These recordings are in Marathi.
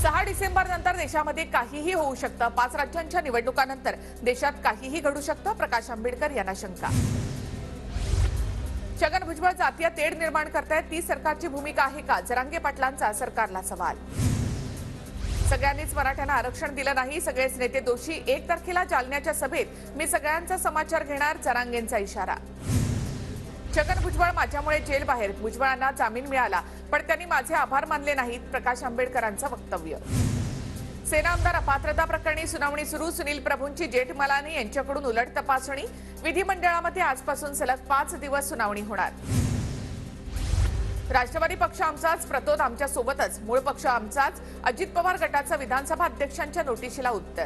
6 डिसेंबर नंतर देशामध्ये काहीही होऊ शकतं। 5 राज्यांच्या निवडणुकांनंतर देशात काहीही घडू शकतं। प्रकाश आंबेडकर यांना शंका। छगन भुजबळ जातीय तेढ निर्माण करतायत, ती सरकारची भूमिका आहे का? जरांगे पाटलांचा सरकारला सवाल। सगळ्यांनीच मराठ्यांना आरक्षण दिलं नाही, सगळेच नेते दोषी। 1 तारखेला जालन्याच्या सभेत मी सगळ्यांचा समाचार घेणार, जरांगेंचा इशारा। छगन भुजबळ माझ्यामुळे जेल बाहेर, भुजबळांना जामीन मिळाला पण त्यांनी माझे आभार मानले नाहीत, प्रकाश आंबेडकरांचं वक्तव्य। सेना आमदार अपात्रता प्रकरणी सुनावणी सुरू, सुनील प्रभूंची जेठमलानी यांच्याकडून उलट तपासणी। विधिमंडळामध्ये आजपासून सलग 5 दिवस सुनावणी होणार। राष्ट्रवादी पक्ष आमचाच, प्रतोद आमच्या सोबतच, मूळ पक्ष आमचाच, अजित पवार गटाचं विधानसभा अध्यक्षांच्या नोटिशीला उत्तर।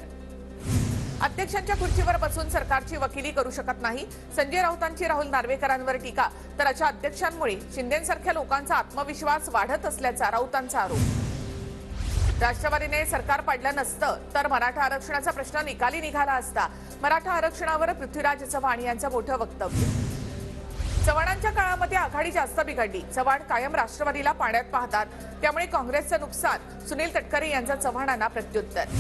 अध्यक्षांच्या खुर्चीवर बसून सरकारची वकिली करू शकत नाही, संजय राऊतांची राहुल नार्वेकरांवर टीका। तर अशा अध्यक्षांमुळे शिंदेंसारख्या लोकांचा आत्मविश्वास वाढत असल्याचा राऊतांचा आरोप। राष्ट्रवादीने सरकार पाडलं नसतं तर मराठा आरक्षणाचा प्रश्न निकाली निघाला असता, मराठा आरक्षणावर पृथ्वीराज चव्हाण यांचं मोठं वक्तव्य। चव्हाणांच्या काळामध्ये आघाडी जास्त बिघडली, चव्हाण कायम राष्ट्रवादीला पाण्यात पाहतात, त्यामुळे काँग्रेसचं नुकसान। सुनील तटकरे यांचं चव्हाणांना प्रत्युत्तर।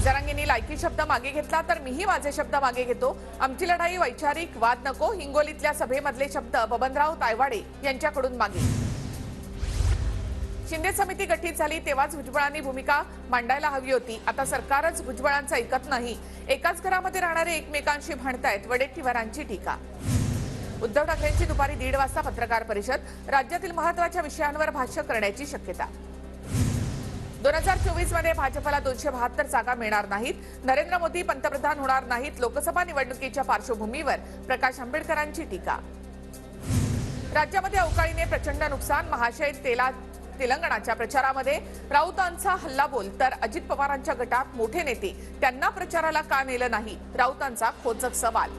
जरांगेंनी लायकी शब्द मागे घेतला तर मीही माझे शब्द मागे घेतो, आमची लढाई वैचारिक वाद नको। हिंगोलीतल्या सभेमधले शब्द बबनराव तायवाडे यांच्याकडून मागे। शिंदे समिती गठीत झाली तेव्हाच भुजबळांनी भूमिका मांडायला हवी होती, आता सरकारच भुजबळांचं ऐकत नाही। एकाच घरामध्ये राहणारे एकमेकांशी भांडतायत, वडेट्टीवारांची टीका। उद्धव ठाकरेंची दुपारी 1:30 वाजता पत्रकार परिषद, राज्यातील महत्त्वाच्या विषयांवर भाष्य करण्याची शक्यता। 2024 मध्ये भाजपला 272 जागा मिळणार नाहीत, नरेंद्र मोदी पंतप्रधान होणार नाहीत। लोकसभा निवडणुकीच्या पार्श्वभूमीवर प्रकाश आंबेडकरांची टीका। राज्यामध्ये अवकाळीने प्रचंड नुकसान, महाशय तेलंगणाच्या प्रचारामध्ये राऊतांचा हल्लाबोल, तर अजित पवारांच्या गटात मोठे नेते, त्यांना प्रचाराला का नेलं नाही, राऊतांचा खोचक सवाल।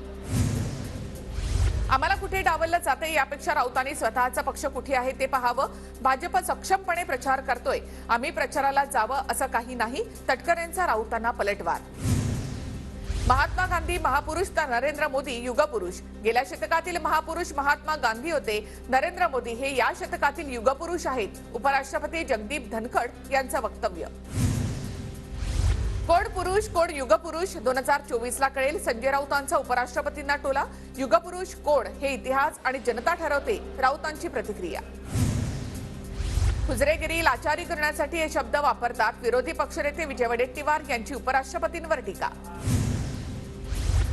आम्हाला कुठे डावललं जाते, यापेक्षा राऊतांनी स्वतःचा पक्ष कुठे आहे ते पाहावं। भाजप सक्षमपणे प्रचार करतोय, आम्ही प्रचाराला जावं असं काही नाही, तटकरेंचा राऊतांना पलटवार। महात्मा गांधी महापुरुष तर नरेंद्र मोदी युगपुरुष, गेल्या शतकातील महापुरुष महात्मा गांधी होते, नरेंद्र मोदी हे या शतकातील युगपुरुष आहेत। उपराष्ट्रपती जगदीप धनखड यांचं वक्तव्य। कोण पुरुष कोण युगपुरुष 2024 ला कळेल, संजय राऊतांचा उपराष्ट्रपतींना टोला। युगपुरुष कोण हे इतिहास आणि जनता ठरवते, राऊतांची प्रतिक्रिया। हुजरेगिरी लाचारी करण्यासाठी हे शब्द वापरतात, विरोधी पक्षनेते विजय वडेट्टीवार यांची उपराष्ट्रपतींवर टीका।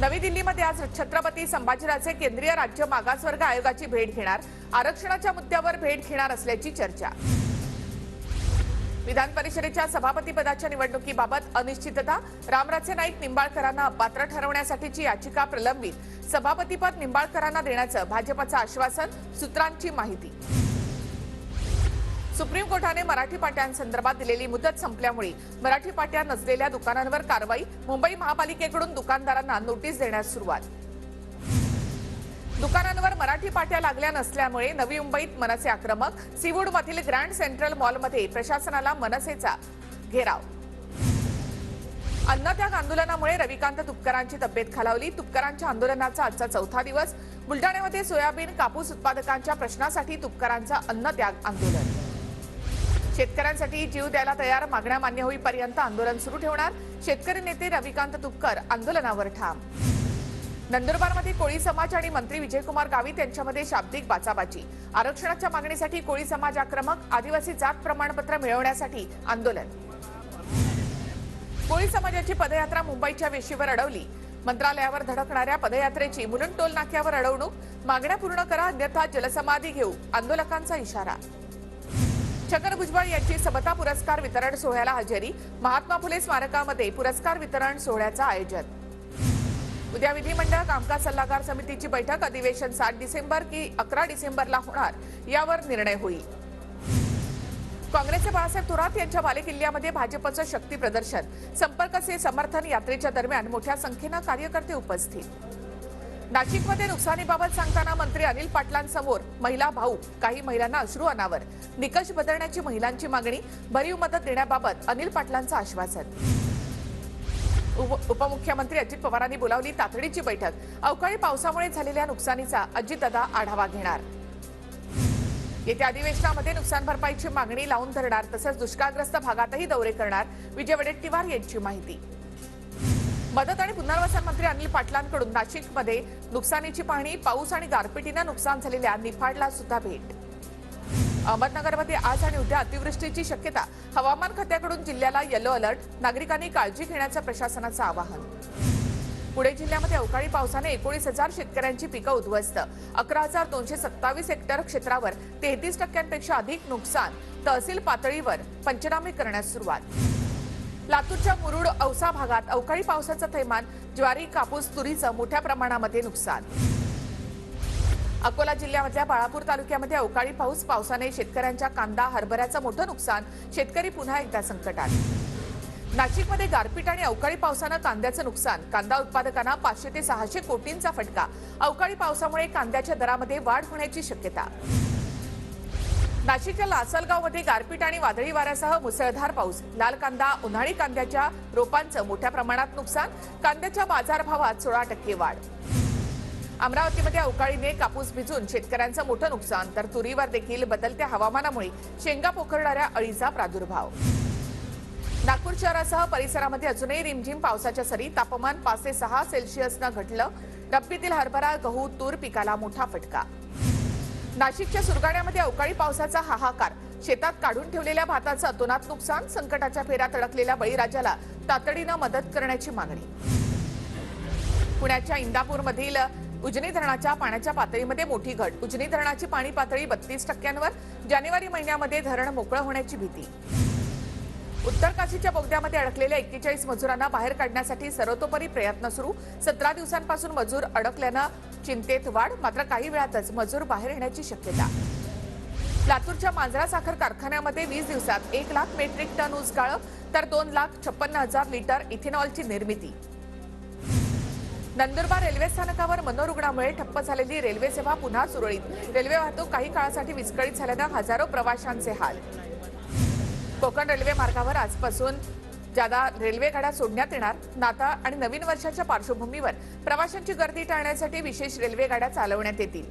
नवी दिल्लीमध्ये आज छत्रपती संभाजीराजे केंद्रीय राज्य मागासवर्ग आयोगाची भेट घेणार, आरक्षणाच्या मुद्द्यावर भेट घेणार असल्याची चर्चा। विधान परिषदेच्या सभापतीपदाच्या निवडणुकीबाबत अनिश्चितता, रामराजे नाईक निंबाळकरांना अपात्र ठरवण्यासाठीची याचिका प्रलंबित, सभापतीपद निंबाळकरांना देण्याचं भाजपचं आश्वासन, सूत्रांची माहिती। सुप्रीम कोर्टाने मराठी पाट्यांसंदर्भात दिलेली मुदत संपल्यामुळे मराठी पाट्या नसलेल्या दुकानांवर कारवाई, मुंबई महापालिकेकडून दुकानदारांना नोटीस देण्यास सुरुवात। दुकानांवर मराठी पाट्या लागल्या नसल्यामुळे नवी मुंबईत मनसे आक्रमक, सीवूडमधील ग्रँड सेंट्रल मॉलमध्ये प्रशासनाला मनसेचा घेराव। अन्नत्याग आंदोलनामुळे रविकांत तुपकरांची तब्येत खालावली, तुपकरांच्या आंदोलनाचा आजचा 4था दिवस। बुलडाण्यामध्ये सोयाबीन कापूस उत्पादकांच्या प्रश्नासाठी तुपकरांचा अन्नत्याग आंदोलन। शेतकऱ्यांसाठी जीव द्यायला तयार, मागण्या मान्य होईपर्यंत आंदोलन सुरू ठेवणार, शेतकरी नेते रविकांत तुपकर आंदोलनावर ठाम। नंदुरबारमध्ये कोळी समाज आणि मंत्री विजयकुमार गावित यांच्यामध्ये शाब्दिक बाचाबाची, आरक्षणाच्या मागणीसाठी कोळी समाज आक्रमक, आदिवासी जात प्रमाणपत्र मिळवण्यासाठी आंदोलन। कोळी समाजाची पदयात्रा मुंबईच्या वेशीवर अडवली, मंत्रालयावर धडकणाऱ्या पदयात्रेची मुलुंड टोल नाक्यावर अडवणूक, मागण्या पूर्ण करा अन्यथा जलसमाधी घेऊ, आंदोलकांचा इशारा। छगन भुजबळ यांची समता पुरस्कार वितरण सोहळ्याला हजेरी, महात्मा फुले स्मारकामध्ये पुरस्कार वितरण सोहळ्याचं आयोजन। उद्या विधिमंडळ कामकाज सल्लागार समितीची बैठक, अधिवेशन 7 डिसेंबर की 11 डिसेंबरला होणार यावर निर्णय होईल। काँग्रेसचे बाळासाहेब थोरात यांच्या बालेकिल्ल्यामध्ये भाजपचं शक्ती प्रदर्शन, संपर्कचे समर्थन यात्रेच्या दरम्यान मोठ्या संख्येनं कार्यकर्ते उपस्थित। नाशिकमध्ये नुकसानीबाबत सांगताना मंत्री अनिल पाटलांसमोर महिला भाऊक, काही महिलांना अश्रू अनावर, निकष बदलण्याची महिलांची मागणी, भरीव मदत देण्याबाबत अनिल पाटलांचं आश्वासन। उपमुख्यमंत्री अजित पवारांनी बोलावली तातडीची बैठक, अवकाळी पावसामुळे झालेल्या नुकसानीचा अजितदादा आढावा घेणार। येत्या अधिवेशनामध्ये नुकसान भरपाईची मागणी लावून धरणार तसंच दुष्काळग्रस्त भागातही दौरे करणार विजय वडेट्टीवार यांची माहिती। मदत आणि पुनर्वसन मंत्री अनिल पाटलांकडून नाशिकमध्ये नुकसानीची पाहणी, पाऊस आणि गारपिटीने नुकसान झालेल्या निफाडला सुद्धा भेट। अहमदनगरमध्ये आज आणि उद्या अतिवृष्टीची शक्यता, हवामान खात्याकडून जिल्ह्याला येलो अलर्ट, नागरिकांनी काळजी घेण्याचं प्रशासनाचं आवाहन। पुणे जिल्ह्यामध्ये अवकाळी पावसाने 19,000 शेतकऱ्यांची पिकं उद्ध्वस्त, 11,227 हेक्टर क्षेत्रावर 33% अधिक नुकसान, तहसील पातळीवर पंचनामे करण्यास सुरुवात। लातूरच्या मुरुड औसा भागात अवकाळी पावसाचं थैमान, ज्वारी, कापूस, तुरीचं मोठ्या प्रमाणामध्ये नुकसान। अकोला जिल्ह्यामधल्या बाळापूर तालुक्यामध्ये अवकाळी पावसाने शेतकऱ्यांच्या कांदा, हरभऱ्याचं मोठं नुकसान, शेतकरी पुन्हा एकदा संकटात। नाशिकमध्ये गारपीट आणि अवकाळी पावसानं कांद्याचं नुकसान, कांदा उत्पादकांना 500 ते 600 कोटींचा फटका, अवकाळी पावसामुळे कांद्याच्या दरामध्ये वाढ होण्याची शक्यता। नाशिकच्या लासलगावमध्ये गारपीट आणि वादळी वाऱ्यासह मुसळधार पाऊस, लाल कांदा, उन्हाळी कांद्याच्या रोपांचं मोठ्या प्रमाणात नुकसान, कांद्याच्या बाजारभावात 16% वाढ। अमरावतीमध्ये अवकाळीने कापूस भिजून शेतकऱ्यांचं मोठं नुकसान, तर तुरीवर देखील बदलत्या हवामानामुळे शेंगा पोखरणाऱ्या अळीचा प्रादुर्भाव। नागपूर शहरासह परिसरामध्ये अजूनही रिमझिम पावसाच्या सरी, तापमान 5 ते 6 सेल्सिअसनं घटलं, रब्बीतील हरभरा, गहू, तूर पिकाला मोठा फटका। नाशिकच्या सुरगाण्यामध्ये अवकाळी पावसाचा हाहाकार, शेतात काढून ठेवलेल्या भाताचं अतोनात नुकसान, संकटाच्या फेऱ्यात अडकलेल्या बळीराजाला तातडीनं मदत करण्याची मागणी। पुण्याच्या इंदापूरमधील उजनी धरणाच्या पाण्याच्या पातळीमध्ये मोठी घट, उजनी धरणाची पाणी पातळी 32%वर, जानेवारी महिन्यामध्ये धरण मोकळं होण्याची भीती। उत्तर काशीच्या बोगद्यामध्ये अडकलेल्या 41 मजुरांना बाहेर काढण्यासाठी सर्वतोपरी प्रयत्न सुरू, 17 दिवसांपासून मजूर अडकल्यानं चिंतेत वाढ, मात्र काही वेळातच मजूर बाहेर येण्याची शक्यता। लातूरच्या मांजरा साखर कारखान्यामध्ये 20 दिवसात 1 लाख मेट्रिक टन ऊस गाळप, तर 2,56,000 लिटर इथेनॉलची निर्मिती। नंदुरबार रेल्वे स्थानकावर मनोरुग्णामुळे ठप्प झालेली रेल्वे सेवा पुन्हा सुरळीत, रेल्वे वाहतूक काही काळासाठी विस्कळीत झाल्यानं हजारो प्रवाशांचे हाल। कोकण रेल्वे मार्गावर आजपासून जादा रेल्वे गाड्या सोडण्यात येणार, नाताळ आणि नवीन वर्षाच्या पार्श्वभूमीवर प्रवाशांची गर्दी टाळण्यासाठी विशेष रेल्वे गाड्या चालवण्यात येतील।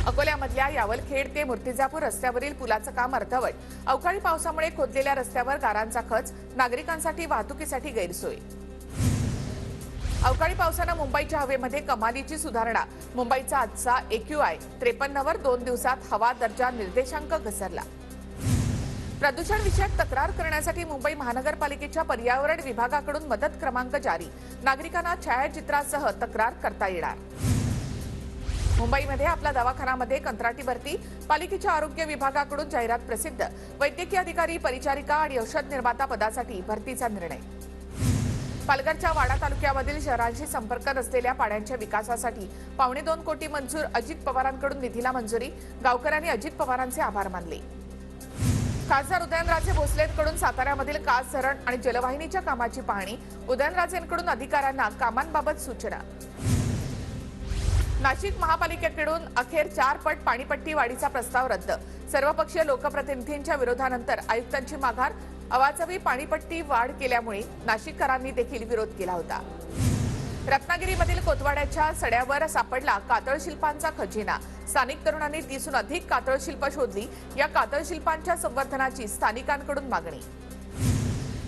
अकोल्यामधल्या यावलखेड ते मूर्तिजापूर रस्त्यावरील पुलाचं काम अर्धवट, अवकाळी पावसामुळे खोदलेल्या रस्त्यावर गारांचा खच, नागरिकांसाठी वाहतुकीसाठी गैरसोय। अवकाळी पावसानं मुंबईच्या हवेमध्ये कमालीची सुधारणा, मुंबईचा आजचा AQI 53वर 2 दिवसात हवा दर्जा निर्देशांक घसरला। प्रदूषण विषयक तक्रार करण्यासाठी मुंबई महानगरपालिकेच्या पर्यावरण विभागाकडून मदत क्रमांक जारी, नागरिकांना छायाचित्रासह तक्रार करता येणार। मुंबईमध्ये आपला दवाखानामध्ये कंत्राटी भरती, पालिकेच्या आरोग्य विभागाकडून जाहिरात प्रसिद्ध, वैद्यकीय अधिकारी, परिचारिका आणि औषध निर्माता पदासाठी भरतीचा निर्णय। पालघरच्या वाडा तालुक्यामधील शहरांशी संपर्क नसलेल्या पाड्यांच्या विकासासाठी 2.25 कोटी मंजूर, अजित पवारांकडून निधीला मंजुरी, गावकऱ्यांनी अजित पवारांचे आभार मानले। खासदार उदयनराजे भोसलेंकडून साताऱ्यामधील कास धरण आणि जलवाहिनीच्या कामाची पाहणी, उदयनराजेंकडून अधिकाऱ्यांना कामांबाबत सूचना। नाशिक महापालिकेकडून अखेर 4 पट पाणीपट्टी वाढीचा प्रस्ताव रद्द, सर्वपक्षीय लोकप्रतिनिधींच्या विरोधानंतर आयुक्तांची माघार, अवाजवी पाणीपट्टी वाढ केल्यामुळे नाशिककरांनी देखील विरोध केला होता। रत्नागिरीमधील कोतवाड्याच्या सड्यावर सापडला कातळ शिल्पांचा खजिना, स्थानिक तरुणांनी 30हून अधिक कातळ शिल्प शोधली, या कातळ शिल्पांच्या संवर्धनाची स्थानिकांकडून मागणी।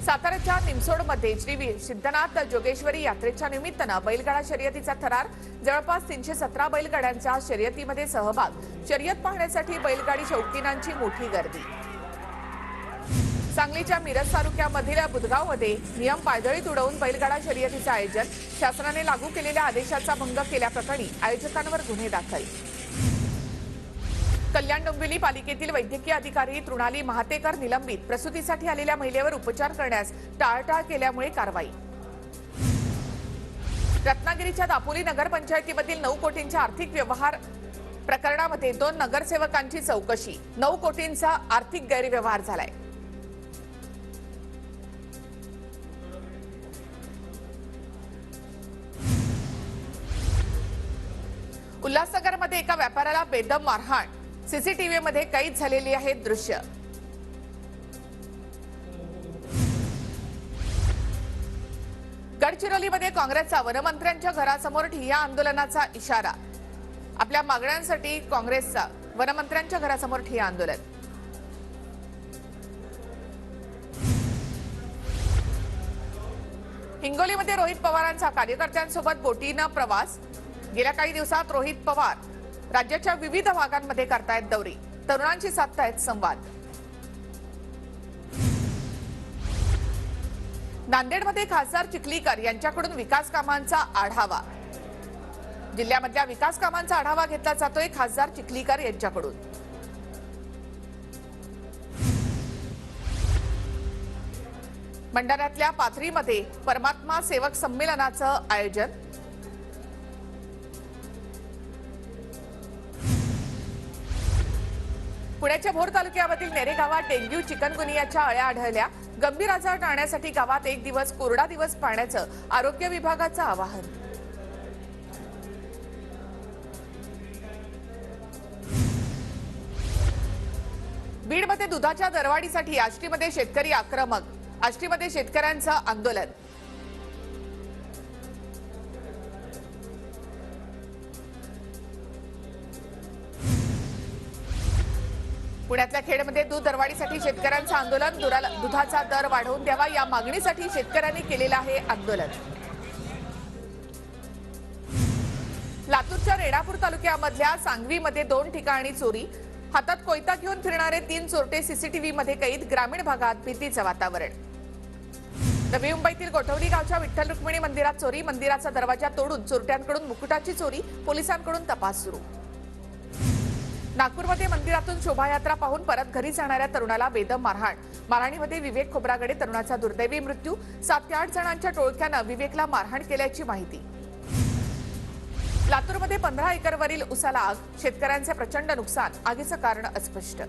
साताऱ्याच्या निमसोडमध्ये श्री सिद्धनाथ जोगेश्वरी यात्रेच्या निमित्तानं बैलगाडा शर्यतीचा थरार, जवळपास 317 बैलगाड्यांचा शर्यतीमध्ये सहभाग, शर्यत पाहण्यासाठी बैलगाडी शौकीनांची मोठी गर्दी। सांगलीच्या मिरज तालुक्यामधील बुधगावमध्ये नियम पायदळीत उडवून बैलगाडा शर्यतीचं आयोजन, शासनाने लागू केलेल्या आदेशाचा भंग केल्याप्रकरणी आयोजकांवर गुन्हे दाखल। कल्याण डोंबिवली पालिकेतील वैद्यकीय अधिकारी तृणाली महातेकर निलंबित, प्रसूतीसाठी आलेल्या महिलेवर उपचार करण्यास टाळाटाळ केल्यामुळे कारवाई। रत्नागिरीच्या दापोली नगरपंचायतीमधील 9 कोटींच्या आर्थिक व्यवहार प्रकरणामध्ये 2 नगरसेवकांची चौकशी, 9 कोटींचा आर्थिक गैरव्यवहार झालाय। उल्हासनगरमध्ये एका व्यापाऱ्याला बेदम मारहाण, सीसीटीव्हीमध्ये कैद झालेली आहेत दृश्य। गडचिरोलीमध्ये काँग्रेसचा वनमंत्र्यांच्या घरासमोर ठिय्या आंदोलनाचा इशारा, आपल्या मागण्यांसाठी काँग्रेसचा वनमंत्र्यांच्या घरासमोर ठिय्या आंदोलन. हिंगोलीमध्ये रोहित पवारांचा कार्यकर्त्यांसोबत बोटीनं प्रवास. गेल्या काही दिवसात रोहित पवार राज्याच्या विविध भागांमध्ये करतायत दौरे, तरुणांशी साधतायत संवाद. नांदेडमध्ये खासदार चिखलीकर यांच्याकडून विकास कामांचा आढावा. जिल्ह्यामधल्या विकास कामांचा आढावा घेतला जातोय खासदार चिखलीकर यांच्याकडून. भंडाऱ्यातल्या पाथरीमध्ये परमात्मा सेवक संमेलनाचं आयोजन. पुण्याच्या भोर तालुक्यामधील नेरे गावात डेंग्यू चिकनगुनियाच्या अळ्या आढळल्या. गंभीर आजार टाळण्यासाठी गावात एक दिवस कोरडा दिवस पाळण्याचं आरोग्य विभागाचं आवाहन. बीडमध्ये दुधाच्या दरवाढीसाठी आष्टीमध्ये शेतकरी आक्रमक. आष्टीमध्ये शेतकऱ्यांचं आंदोलन. पुण्यातल्या खेडमध्ये दूध दरवाढीसाठी शेतकऱ्यांचं आंदोलन. दुधाचा दर वाढवून द्यावा या मागणीसाठी शेतकऱ्यांनी केलेलं आहे आंदोलन. लातूरच्या रेणापूर तालुक्यामधल्या सांगवीमध्ये 2 ठिकाणी चोरी. हातात कोयता घेऊन फिरणारे 3 चोरटे सीसीटीव्हीमध्ये कैद. ग्रामीण भागात भीतीचं वातावरण. नवी मुंबईतील गोठवली गावच्या विठ्ठल रुक्मिणी मंदिरात चोरी. मंदिराचा दरवाजा तोडून चोरट्यांकडून मुकुटाची चोरी. पोलिसांकडून तपास सुरू. नागपूरमध्ये मंदिरातून शोभायात्रा पाहून परत घरी जाणाऱ्या तरुणाला बेदम मारहाण. मारहाणीमध्ये विवेक खोब्रागडे तरुणाचा दुर्दैवी मृत्यू. 7 ते 8 जणांच्या टोळक्यानं विवेकला मारहाण केल्याची माहिती. लातूरमध्ये 15 एकरवरील उसाला आग. शेतकऱ्यांचे प्रचंड नुकसान. आगीचं कारण अस्पष्ट.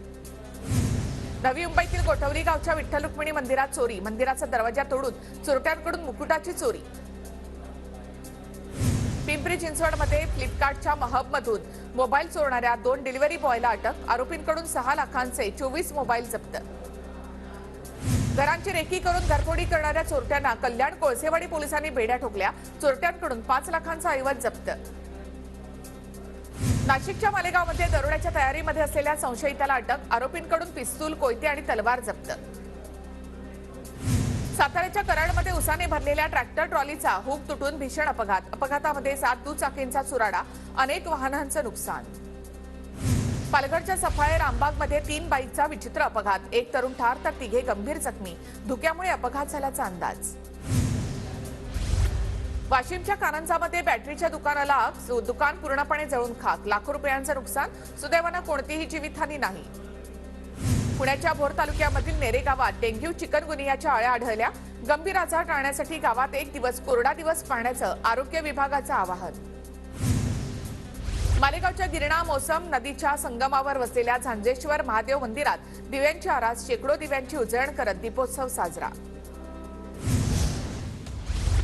नवी मुंबईतील गोठवली गावच्या विठ्ठल रुक्मिणी मंदिरात चोरी. मंदिराचा दरवाजा तोडून चोरट्यांकडून मुकुटाची चोरी. पिंपरी चिंचवडमध्ये फ्लिपकार्टच्या महबमधून मोबाईल चोरणाऱ्या 2 डिलिव्हरी बॉयला अटक. आरोपींकडून 6 लाखांचे 24 मोबाईल जप्त. घरांची रेकी करून घरफोडी करणाऱ्या चोरट्यांना कल्याण कोळसेवाडी पोलिसांनी बेड्या ठोकल्या. चोरट्यांकडून 5 लाखांचा ऐवज जप्त. नाशिकच्या मालेगावमध्ये दरोड्याच्या तयारीमध्ये असलेल्या संशयिताला अटक. आरोपींकडून पिस्तूल, कोयते आणि तलवार जप्त. साताऱ्याच्या कराडमध्ये उसाने भरलेल्या ट्रॅक्टर ट्रॉलीचा हुक तुटून भीषण अपघात. अपघातामध्ये 7 दुचाकींचा चुराडा. अनेक वाहनांचं नुकसान. पालघरच्या सफाळे रामबागमध्ये 3 बाईकचा विचित्र अपघात. 1 तरुण ठार तर 3 गंभीर जखमी. धुक्यामुळे अपघात झाल्याचा अंदाज. वाशिमच्या कारंजामध्ये बॅटरीच्या दुकानाला आग. दुकान पूर्णपणे जळून खाक. लाखो रुपयांचं नुकसान. सुदैवानं कोणतीही जीवितहानी नाही. पुण्याच्या भोर तालुक्यामधील नेरे गावात डेंग्यू चिकनगुनियाच्या अळ्या आढळल्या. गंभीर आजार टाळण्यासाठी गावात एक दिवस कोरडा दिवस पाळण्याचं आरोग्य विभागाचं आवाहन. मालेगावच्या गिरणा मोसम नदीच्या संगमावर वसलेल्या झांजेश्वर महादेव मंदिरात दिव्यांची आरास. शेकडो दिव्यांची उजळण करत दीपोत्सव साजरा.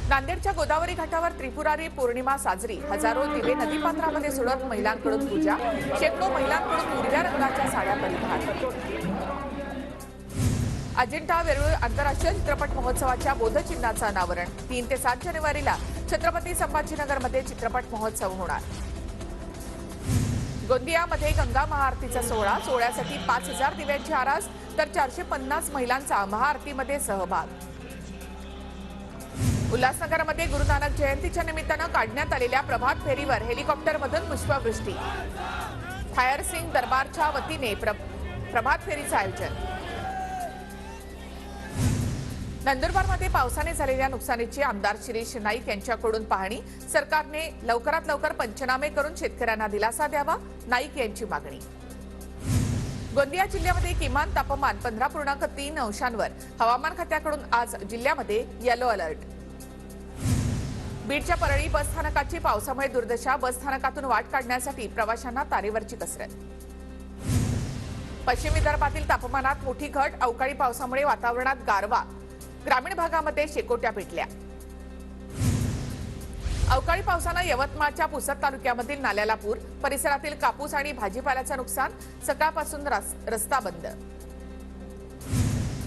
नांदेडच्या गोदावरी घाटावर त्रिपुरारी पौर्णिमा साजरी. हजारो दिवे नदीपात्रामध्ये सोडत महिलांकडून पूजा. शेकडो महिलांकडून हिरव्या रंगाच्या साड्या परिधान. अजिंठा वेरूळ आंतरराष्ट्रीय चित्रपट महोत्सवाच्या बोधचिन्हाचं अनावरण. 3 ते 7 जानेवारीला छत्रपती संभाजीनगरमध्ये चित्रपट महोत्सव होणार. गोंदियामध्ये गंगा महाआरतीचा सोहळा. सोहळ्यासाठी 5000 दिव्यांची आरास तर 450 महिलांचा महाआरतीमध्ये सहभाग. उल्हासनगरमध्ये गुरु नानक जयंतीच्या निमित्तानं काढण्यात आलेल्या प्रभात फेरीवर हेलिकॉप्टरमधून पुष्पवृष्टी. थायर सिंग दरबारच्या वतीने प्रभात फेरीचं आयोजन. नंदुरबारमध्ये पावसाने झालेल्या नुकसानीची आमदार शिरीष नाईक यांच्याकडून पाहणी. सरकारने लवकरात लवकर पंचनामे करून शेतकऱ्यांना दिलासा द्यावा. नाईक यांची मागणी. गोंदिया जिल्ह्यामध्ये किमान तापमान 15.3 अंशांवर. हवामान खात्याकडून आज जिल्ह्यामध्ये येलो अलर्ट. बीडच्या परळी बस स्थानकाची पावसामुळे दुर्दशा. बस स्थानकातून वाट काढण्यासाठी प्रवाशांना तारेवरची कसरत. पश्चिम विदर्भातील तापमानात मोठी घट. अवकाळी पावसामुळे वातावरणात गारवा. ग्रामीण भागामध्ये शेकोट्या पेटल्या. अवकाळी पावसानं यवतमाळच्या पुसद तालुक्यामधील नाल्याला पूर. परिसरातील कापूस आणि भाजीपाल्याचं नुकसान. सकाळपासून रस्ता बंद.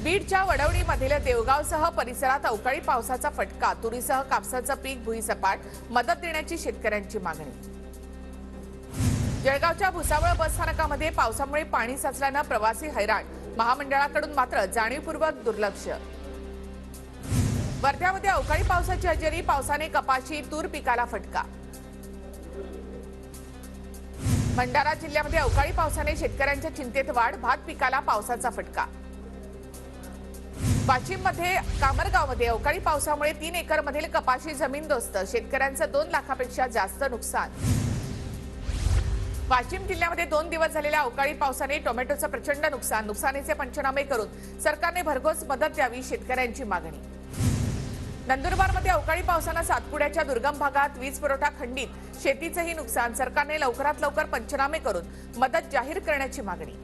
बीडच्या वडवणीमधील देवगावसह परिसरात अवकाळी पावसाचा फटका. तुरीसह कापसाचं पीक भुईसपाट. मदत देण्याची शेतकऱ्यांची मागणी. जळगावच्या भुसावळ बस स्थानकामध्ये पावसामुळे पाणी साचल्यानं प्रवासी हैराण, महामंडळाकडून मात्र जाणीवपूर्वक दुर्लक्ष. वर्ध्यामध्ये अवकाळी पावसाची हजेरी, पावसाने कपाशी तूर पिकाला फटका. भंडारा जिल्ह्यामध्ये अवकाळी पावसाने शेतकऱ्यांच्या चिंतेत वाढ, भात पिकाला पावसाचा फटका. वाशिममध्ये कामरगावमध्ये अवकाळी पावसामुळे 3 एकरमधील कपाशी जमीनदोस्त, शेतकऱ्यांचं 2 लाखापेक्षा जास्त नुकसान. वाशिम जिल्ह्यामध्ये 2 दिवस झालेल्या अवकाळी पावसाने टोमॅटोचं प्रचंड नुकसान, नुकसानीचे पंचनामे करून सरकारने भरघोस मदत द्यावी, शेतकऱ्यांची मागणी. नंदुरबारमध्ये अवकाळी पावसानं सातपुड्याच्या दुर्गम भागात वीज पुरवठा खंडित, शेतीचंही नुकसान, सरकारने लवकरात लवकर पंचनामे करून मदत जाहीर करण्याची मागणी.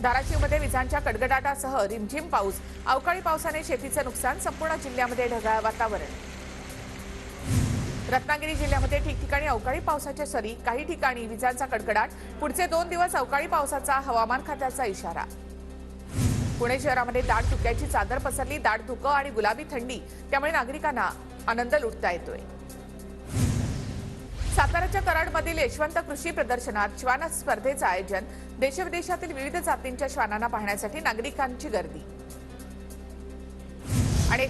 धाराशिवमध्ये विजांच्या कडकडाटासह रिमझिम पाऊस, अवकाळी पावसाने शेतीचं नुकसान, संपूर्ण जिल्ह्यामध्ये ढगाळ वातावरण. रत्नागिरी जिल्ह्यामध्ये ठिकठिकाणी अवकाळी पावसाच्या सरी, काही ठिकाणी विजांचा कडकडाट, पुढचे 2 दिवस अवकाळी पावसाचा हवामान खात्याचा इशारा. पुणे शहरामध्ये दाट धुक्याची चादर पसरली, दाट धुकं आणि गुलाबी थंडी, त्यामुळे नागरिकांना आनंद लुटता येतोय. साताऱ्याच्या कराडमधील यशवंत कृषी प्रदर्शनात श्वान स्पर्धेचं आयोजन, देशविदेशातील विविध जातींच्या श्वानांना पाहण्यासाठी नागरिकांची गर्दी. आणि